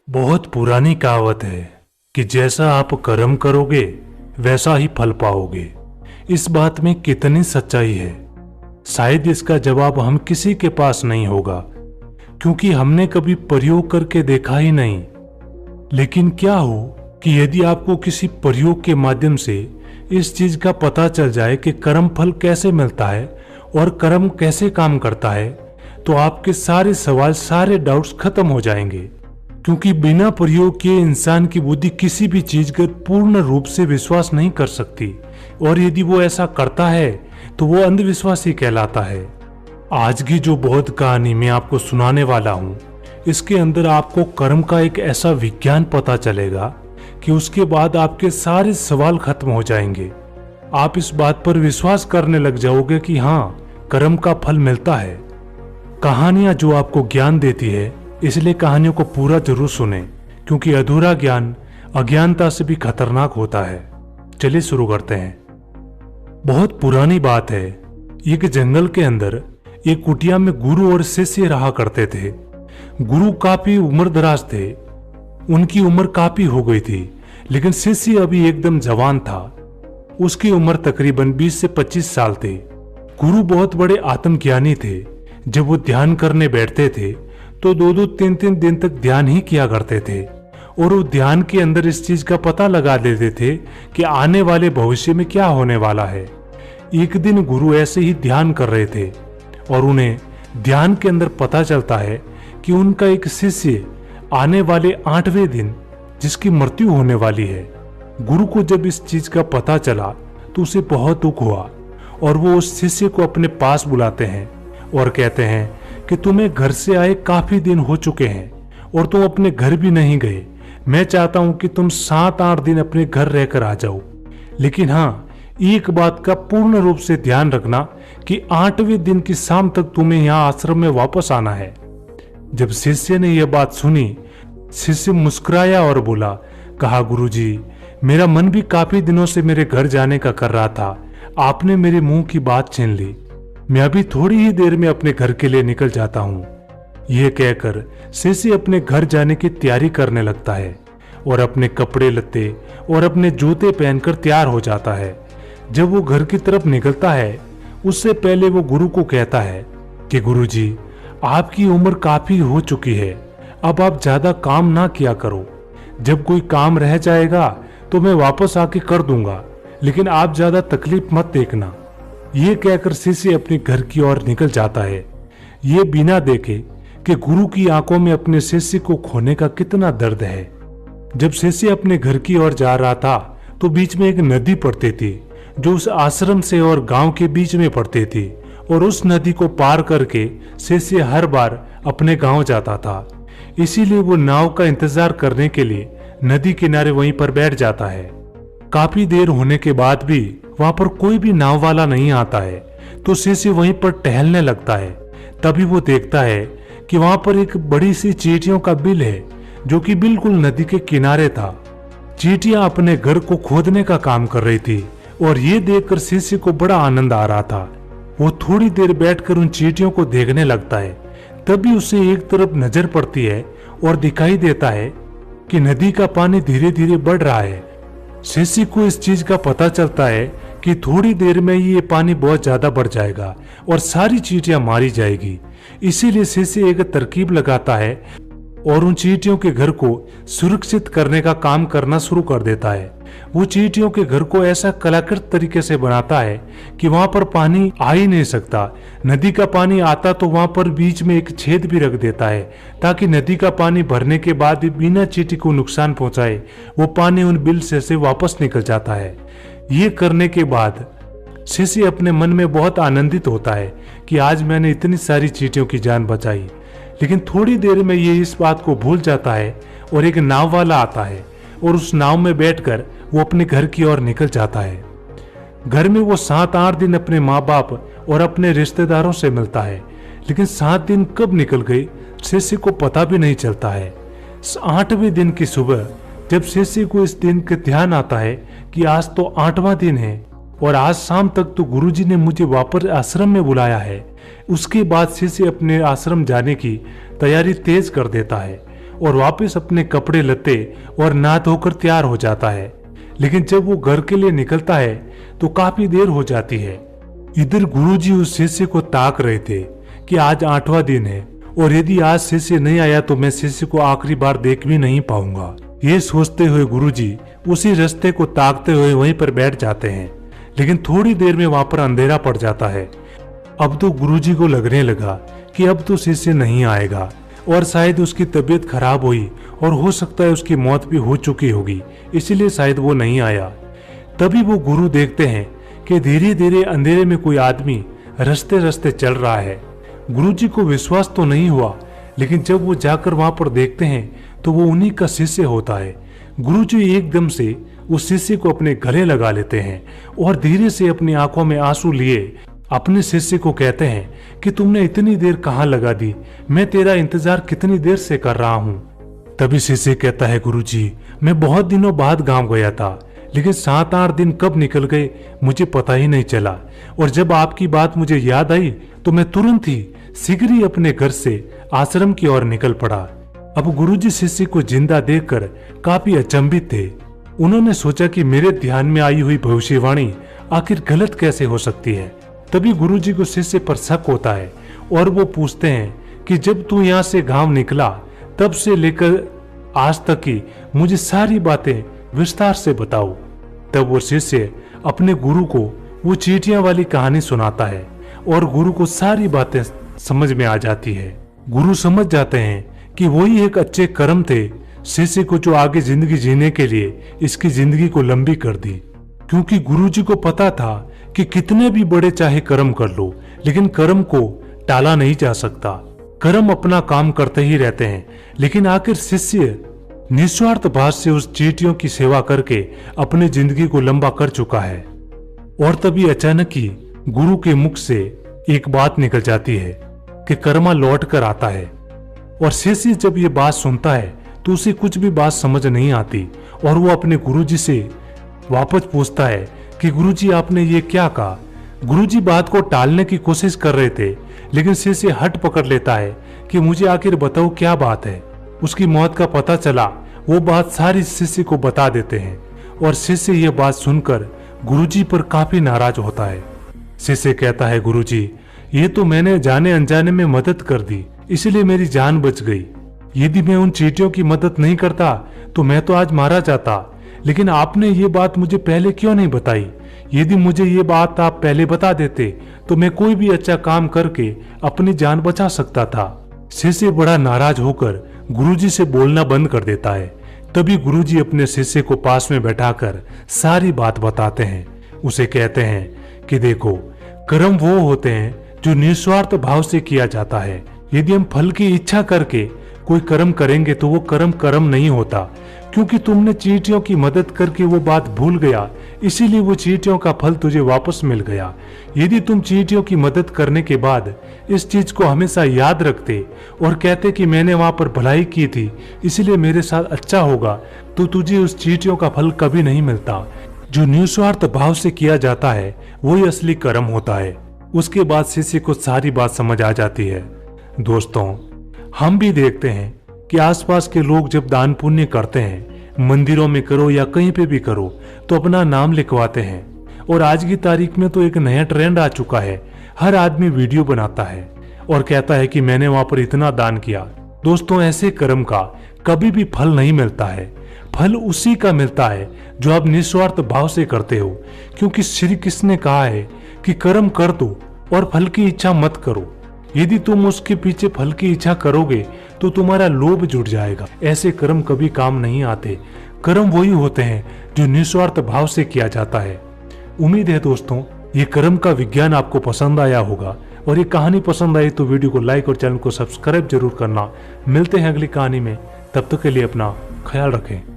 बहुत पुरानी कहावत है कि जैसा आप कर्म करोगे वैसा ही फल पाओगे। इस बात में कितनी सच्चाई है, शायद इसका जवाब हम किसी के पास नहीं होगा, क्योंकि हमने कभी प्रयोग करके देखा ही नहीं। लेकिन क्या हो कि यदि आपको किसी प्रयोग के माध्यम से इस चीज का पता चल जाए कि कर्म फल कैसे मिलता है और कर्म कैसे काम करता है, तो आपके सारे सवाल, सारे डाउट्स खत्म हो जाएंगे। क्योंकि बिना प्रयोग किए इंसान की बुद्धि किसी भी चीज पर पूर्ण रूप से विश्वास नहीं कर सकती, और यदि वो ऐसा करता है तो वो अंधविश्वासी कहलाता है। आज की जो बौद्ध कहानी मैं आपको सुनाने वाला हूँ, इसके अंदर आपको कर्म का एक ऐसा विज्ञान पता चलेगा कि उसके बाद आपके सारे सवाल खत्म हो जाएंगे। आप इस बात पर विश्वास करने लग जाओगे कि हाँ, कर्म का फल मिलता है। कहानियां जो आपको ज्ञान देती है, इसलिए कहानियों को पूरा जरूर सुने, क्योंकि अधूरा ज्ञान अज्ञानता से भी खतरनाक होता है। चलिए शुरू करते हैं। बहुत पुरानी बात है, एक जंगल के अंदर एक कुटिया में गुरु और शिष्य रहा करते थे। गुरु काफी उम्रदराज थे, उनकी उम्र काफी हो गई थी, लेकिन शिष्य अभी एकदम जवान था। उसकी उम्र तकरीबन 20 से 25 साल थी। गुरु बहुत बड़े आत्मज्ञानी थे। जब वो ध्यान करने बैठते थे तो 2-2, 3-3 दिन तक ध्यान ही किया करते थे, और वो ध्यान के अंदर इस चीज का पता लगा देते थे कि आने वाले भविष्य में क्या होने वाला है। एक दिन गुरु ऐसे ही ध्यान कर रहे थे और उन्हें ध्यान के अंदर पता चलता है कि उनका एक शिष्य आने वाले 8वें दिन जिसकी मृत्यु होने वाली है। गुरु को जब इस चीज का पता चला तो उसे बहुत दुख हुआ, और वो उस शिष्य को अपने पास बुलाते हैं और कहते हैं कि तुम्हें घर से आए काफी दिन हो चुके हैं और तुम अपने घर भी नहीं गए। मैं चाहता हूं कि तुम 7-8 दिन अपने घर रहकर आ जाओ, लेकिन हाँ, एक बात का पूर्ण रूप से ध्यान रखना कि 8वें दिन की शाम तक तुम्हें यहाँ आश्रम में वापस आना है। जब शिष्य ने यह बात सुनी, शिष्य मुस्कुराया और बोला, कहा गुरुजी, मेरा मन भी काफी दिनों से मेरे घर जाने का कर रहा था। आपने मेरे मुंह की बात छीन ली। मैं अभी थोड़ी ही देर में अपने घर के लिए निकल जाता हूँ। यह कहकर शिष्य अपने घर जाने की तैयारी करने लगता है और अपने कपड़े लत्ते और अपने जूते पहनकर तैयार हो जाता है। जब वो घर की तरफ निकलता है, उससे पहले वो गुरु को कहता है कि गुरुजी, आपकी उम्र काफी हो चुकी है, अब आप ज्यादा काम ना किया करो। जब कोई काम रह जाएगा तो मैं वापस आके कर दूंगा, लेकिन आप ज्यादा तकलीफ मत देखना। ये कहकर शिष्य अपने घर की ओर निकल जाता है, ये बिना देखे कि गुरु की आंखों में अपने शिष्य को खोने का कितना दर्द है। जब शिष्य अपने घर की ओर जा रहा था तो बीच में एक नदी पड़ती थी, जो उस आश्रम से और गांव के बीच में पड़ती थी, और उस नदी को पार करके शिष्य हर बार अपने गांव जाता था। इसीलिए वो नाव का इंतजार करने के लिए नदी किनारे वहीं पर बैठ जाता है। काफी देर होने के बाद भी वहां पर कोई भी नाव वाला नहीं आता है, तो शिष्य वहीं पर टहलने लगता है। तभी वो देखता है कि वहां पर एक बड़ी सी चींटियों का बिल है, जो कि बिल्कुल नदी के किनारे था। चींटियां अपने घर को खोदने का काम कर रही थी, और ये देखकर शिष्य को बड़ा आनंद आ रहा था। वो थोड़ी देर बैठकर उन चींटियों को देखने लगता है। तभी उसे एक तरफ नजर पड़ती है और दिखाई देता है कि नदी का पानी धीरे धीरे बढ़ रहा है। शिष्य को इस चीज का पता चलता है कि थोड़ी देर में ही ये पानी बहुत ज्यादा बढ़ जाएगा और सारी चींटियां मारी जाएगी। इसीलिए शिष्य एक तरकीब लगाता है और उन चींटियों के घर को सुरक्षित करने का काम करना शुरू कर देता है। वो चींटियों के घर को ऐसा कलाकृत तरीके से बनाता है कि वहां पर पानी आ ही नहीं सकता। नदी का पानी आता तो वहां पर बीच में एक छेद भी रख देता है, ताकि नदी का पानी भरने के बाद भी बिना चींटी को नुकसान पहुंचाए वो पानी उन बिल से वापस निकल जाता है। ये करने के बाद शिष्य अपने मन में बहुत आनंदित होता है कि आज मैंने इतनी सारी चींटियों की जान बचाई। लेकिन थोड़ी देर में ये इस बात को भूल जाता है और एक नाव वाला आता है, और उस नाव में बैठकर वो अपने घर की ओर निकल जाता है। घर में वो 7-8 दिन अपने माँ बाप और अपने रिश्तेदारों से मिलता है, लेकिन 7 दिन कब निकल गए शिष्य को पता भी नहीं चलता है। 8वें दिन की सुबह जब शिष्य को इस दिन का ध्यान आता है कि आज तो 8वां दिन है और आज शाम तक तो गुरुजी ने मुझे वापस आश्रम में बुलाया है, उसके बाद शिष्य अपने आश्रम जाने की तैयारी तेज कर देता है और वापस अपने कपड़े लत्ते और नहा धोकर तैयार हो जाता है। लेकिन जब वो घर के लिए निकलता है तो काफी देर हो जाती है। इधर गुरुजी उस शिष्य को ताक रहे थे कि आज 8वां दिन है और यदि आज शिष्य नहीं आया तो मैं शिष्य को आखिरी बार देख भी नहीं पाऊंगा। ये सोचते हुए गुरुजी उसी रास्ते को ताकते हुए वहीं पर बैठ जाते हैं। लेकिन थोड़ी देर में वहां पर अंधेरा पड़ जाता है। अब तो गुरुजी को लगने लगा कि अब तो शिष्य नहीं आएगा और शायद उसकी तबीयत खराब हुई और हो सकता है उसकी मौत भी हो चुकी होगी, इसलिए शायद वो नहीं आया। तभी वो गुरु देखते हैं कि धीरे धीरे अंधेरे में कोई आदमी रास्ते रास्ते चल रहा है। गुरुजी को विश्वास तो नहीं हुआ, लेकिन जब वो जाकर वहां पर देखते हैं तो वो उन्हीं का शिष्य होता है। गुरुजी एकदम से उस शिष्य को अपने गले लगा लेते हैं और धीरे से अपनी आंखों में आंसू लिए अपने शिष्य को कहते हैं कि तुमने इतनी देर कहाँ लगा दी, मैं तेरा इंतजार कितनी देर से कर रहा हूँ। तभी शिष्य कहता है, गुरुजी मैं बहुत दिनों बाद गांव गया था, लेकिन 7-8 दिन कब निकल गए मुझे पता ही नहीं चला, और जब आपकी बात मुझे याद आई तो मैं तुरंत ही शीघ्र ही अपने घर से आश्रम की ओर निकल पड़ा। अब गुरुजी शिष्य को जिंदा देखकर काफी अचंभित थे। उन्होंने सोचा कि मेरे ध्यान में आई हुई भविष्यवाणी आखिर गलत कैसे हो सकती है। तभी गुरुजी को शिष्य पर शक होता है और वो पूछते हैं कि जब तू यहाँ से गांव निकला तब से लेकर आज तक की मुझे सारी बातें विस्तार से बताओ। तब वो शिष्य अपने गुरु को वो चींटियां वाली कहानी सुनाता है और गुरु को सारी बातें समझ में आ जाती है। गुरु समझ जाते हैं कि वही एक अच्छे कर्म थे शिष्य को जो आगे जिंदगी जीने के लिए इसकी जिंदगी को लंबी कर दी। क्योंकि गुरुजी को पता था कि कितने भी बड़े चाहे कर्म कर लो, लेकिन कर्म को टाला नहीं जा सकता। कर्म अपना काम करते ही रहते हैं। लेकिन आखिर शिष्य निस्वार्थ भाव से उस चींटियों की सेवा करके अपनी जिंदगी को लंबा कर चुका है। और तभी अचानक ही गुरु के मुख से एक बात निकल जाती है कि कर्मा लौट कर आता है। और शिष्य जब ये बात सुनता है तो उसे कुछ भी बात समझ नहीं आती और वो अपने गुरुजी से वापस पूछता है कि गुरुजी आपने ये क्या कहा। गुरुजी बात को टालने की कोशिश कर रहे थे, लेकिन शिष्य हट पकड़ लेता है कि मुझे आखिर बताओ क्या बात है। उसकी मौत का पता चला, वो बात सारी शिष्य को बता देते हैं और शिष्य ये बात सुनकर गुरुजी पर काफी नाराज होता है। शिष्य कहता है, गुरुजी ये तो मैंने जाने अनजाने में मदद कर दी, इसलिए मेरी जान बच गई। यदि मैं उन चींटियों की मदद नहीं करता तो मैं तो आज मारा जाता। लेकिन आपने ये बात मुझे पहले क्यों नहीं बताई? यदि मुझे ये बात आप पहले बता देते तो मैं कोई भी अच्छा काम करके अपनी जान बचा सकता था। शिष्य बड़ा नाराज होकर गुरुजी से बोलना बंद कर देता है। तभी गुरुजी अपने शिष्य को पास में बैठाकर सारी बात बताते हैं। उसे कहते हैं कि देखो, कर्म वो होते हैं जो निस्वार्थ भाव से किया जाता है। यदि हम फल की इच्छा करके कोई कर्म करेंगे तो वो कर्म नहीं होता। क्योंकि तुमने चींटियों की मदद करके वो बात भूल गया, इसीलिए वो चींटियों का फल तुझे वापस मिल गया। यदि तुम चींटियों की मदद करने के बाद इस चीज को हमेशा याद रखते और कहते कि मैंने वहां पर भलाई की थी, इसलिए मेरे साथ अच्छा होगा, तो तुझे उस चींटियों का फल कभी नहीं मिलता। जो निस्वार्थ भाव से किया जाता है वही असली कर्म होता है। उसके बाद शिष्य को सारी बात समझ आ जाती है। दोस्तों, हम भी देखते हैं कि आसपास के लोग जब दान पुण्य करते हैं, मंदिरों में करो या कहीं पे भी करो, तो अपना नाम लिखवाते हैं। और आज की तारीख में तो एक नया ट्रेंड आ चुका है, हर आदमी वीडियो बनाता है और कहता है कि मैंने वहां पर इतना दान किया। दोस्तों, ऐसे कर्म का कभी भी फल नहीं मिलता है। फल उसी का मिलता है जो आप निस्वार्थ भाव से करते हो। क्योंकि श्री कृष्ण ने कहा है कि कर्म कर दो और फल की इच्छा मत करो। यदि तुम उसके पीछे फल की इच्छा करोगे तो तुम्हारा लोभ जुट जाएगा। ऐसे कर्म कभी काम नहीं आते। कर्म वही होते हैं जो निस्वार्थ भाव से किया जाता है। उम्मीद है दोस्तों, ये कर्म का विज्ञान आपको पसंद आया होगा, और ये कहानी पसंद आई तो वीडियो को लाइक और चैनल को सब्सक्राइब जरूर करना। मिलते हैं अगली कहानी में, तब तक के लिए अपना ख्याल रखें।